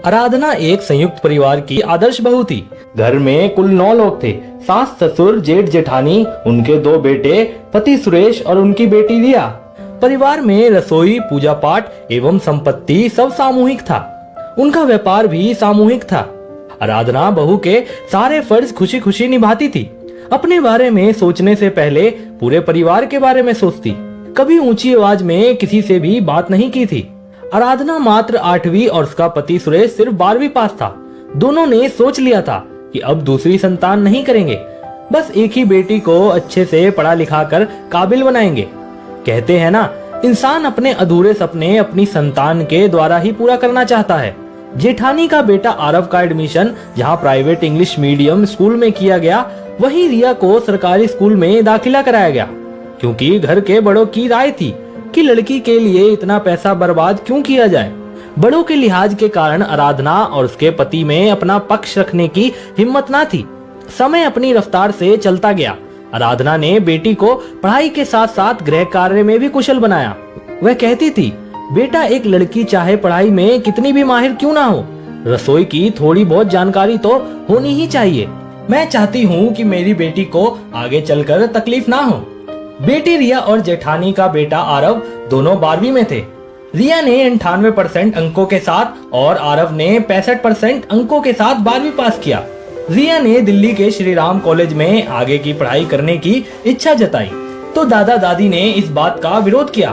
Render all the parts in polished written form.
आराधना एक संयुक्त परिवार की आदर्श बहू थी। घर में कुल 9 लोग थे। सास, ससुर, जेठ, जेठानी, उनके 2 बेटे, पति सुरेश और उनकी बेटी रिया। परिवार में रसोई, पूजा पाठ एवं संपत्ति सब सामूहिक था। उनका व्यापार भी सामूहिक था। आराधना बहू के सारे फर्ज खुशी खुशी निभाती थी। अपने बारे में सोचने से पहले पूरे परिवार के बारे में सोचती। कभी ऊंची आवाज में किसी से भी बात नहीं की थी। आराधना मात्र 8वीं और उसका पति सुरेश सिर्फ 12वीं पास था। दोनों ने सोच लिया था कि अब दूसरी संतान नहीं करेंगे, बस एक ही बेटी को अच्छे से पढ़ा लिखा कर काबिल बनाएंगे। कहते हैं ना, इंसान अपने अधूरे सपने अपनी संतान के द्वारा ही पूरा करना चाहता है। जेठानी का बेटा आरव का एडमिशन जहां प्राइवेट इंग्लिश मीडियम स्कूल में किया गया, वहीं रिया को सरकारी स्कूल में दाखिला कराया गया, क्योंकि घर के बड़ों की राय थी कि लड़की के लिए इतना पैसा बर्बाद क्यों किया जाए। बड़ों के लिहाज के कारण आराधना और उसके पति में अपना पक्ष रखने की हिम्मत ना थी। समय अपनी रफ्तार से चलता गया। आराधना ने बेटी को पढ़ाई के साथ साथ गृह कार्य में भी कुशल बनाया। वह कहती थी, बेटा, एक लड़की चाहे पढ़ाई में कितनी भी माहिर क्यों ना हो, रसोई की थोड़ी बहुत जानकारी तो होनी ही चाहिए। मैं चाहती हूँ कि मेरी बेटी को आगे चलकर तकलीफ ना हो। बेटी रिया और जेठानी का बेटा आरव दोनों 12वीं में थे। रिया ने 98% अंकों के साथ और आरव ने 65% अंकों के साथ 12वीं पास किया। रिया ने दिल्ली के श्री राम कॉलेज में आगे की पढ़ाई करने की इच्छा जताई, तो दादा दादी ने इस बात का विरोध किया।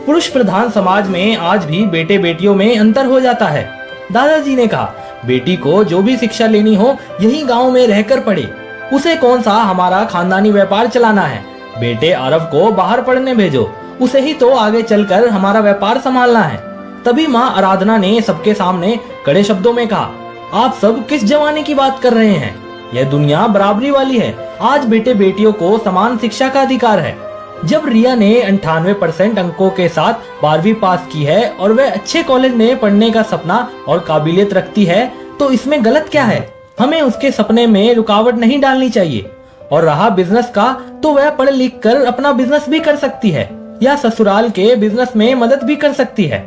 पुरुष प्रधान समाज में आज भी बेटे बेटियों में अंतर हो जाता है। दादाजी ने कहा, बेटी को जो भी शिक्षा लेनी हो यही गांव में रहकर पढ़े, उसे कौन सा हमारा खानदानी व्यापार चलाना है। बेटे आरव को बाहर पढ़ने भेजो, उसे ही तो आगे चलकर हमारा व्यापार संभालना है। तभी माँ आराधना ने सबके सामने कड़े शब्दों में कहा, आप सब किस जमाने की बात कर रहे हैं? यह दुनिया बराबरी वाली है। आज बेटे बेटियों को समान शिक्षा का अधिकार है। जब रिया ने 98% अंकों के साथ 12वीं पास की है और वह अच्छे कॉलेज में पढ़ने का सपना और काबिलियत रखती है, तो इसमें गलत क्या है? हमें उसके सपने में रुकावट नहीं डालनी चाहिए। और रहा बिजनेस का, तो वह पढ़ लिख कर अपना बिजनेस भी कर सकती है या ससुराल के बिजनेस में मदद भी कर सकती है।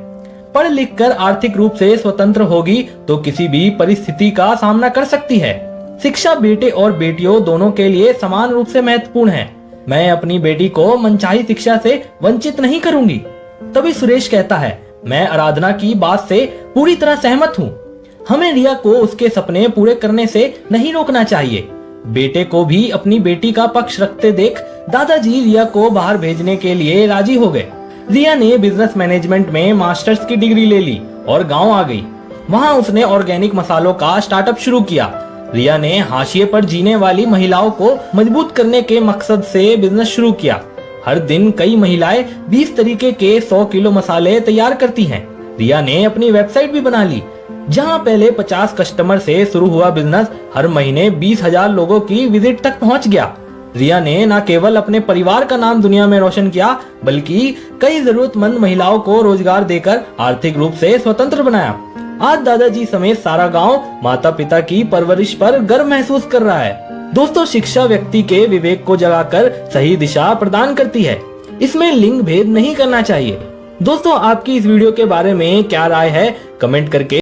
पढ़ लिख कर आर्थिक रूप से स्वतंत्र होगी तो किसी भी परिस्थिति का सामना कर सकती है। शिक्षा बेटे और बेटियों दोनों के लिए समान रूप से महत्वपूर्ण है। मैं अपनी बेटी को मनचाही शिक्षा से वंचित नहीं करूंगी। तभी सुरेश कहता है, मैं आराधना की बात से पूरी तरह सहमत हूँ। हमें रिया को उसके सपने पूरे करने से नहीं रोकना चाहिए। बेटे को भी अपनी बेटी का पक्ष रखते देख दादाजी रिया को बाहर भेजने के लिए राजी हो गए। रिया ने बिजनेस मैनेजमेंट में मास्टर्स की डिग्री ले ली और गांव आ गई। वहां उसने ऑर्गेनिक मसालों का स्टार्टअप शुरू किया। रिया ने हाशिए पर जीने वाली महिलाओं को मजबूत करने के मकसद से बिजनेस शुरू किया। हर दिन कई महिलाएं 20 तरीके के 100 किलो मसाले तैयार करती हैं। रिया ने अपनी वेबसाइट भी बना ली। जहां पहले 50 कस्टमर से शुरू हुआ बिजनेस हर महीने 20,000 लोगों की विजिट तक पहुंच गया। रिया ने न केवल अपने परिवार का नाम दुनिया में रोशन किया, बल्कि कई जरूरतमंद महिलाओं को रोजगार देकर आर्थिक रूप से स्वतंत्र बनाया। आज दादाजी समेत सारा गांव माता पिता की परवरिश पर गर्व महसूस कर रहा है। दोस्तों, शिक्षा व्यक्ति के विवेक को जगाकर सही दिशा प्रदान करती है। इसमें लिंग भेद नहीं करना चाहिए। दोस्तों, आपकी इस वीडियो के बारे में क्या राय है, कमेंट करके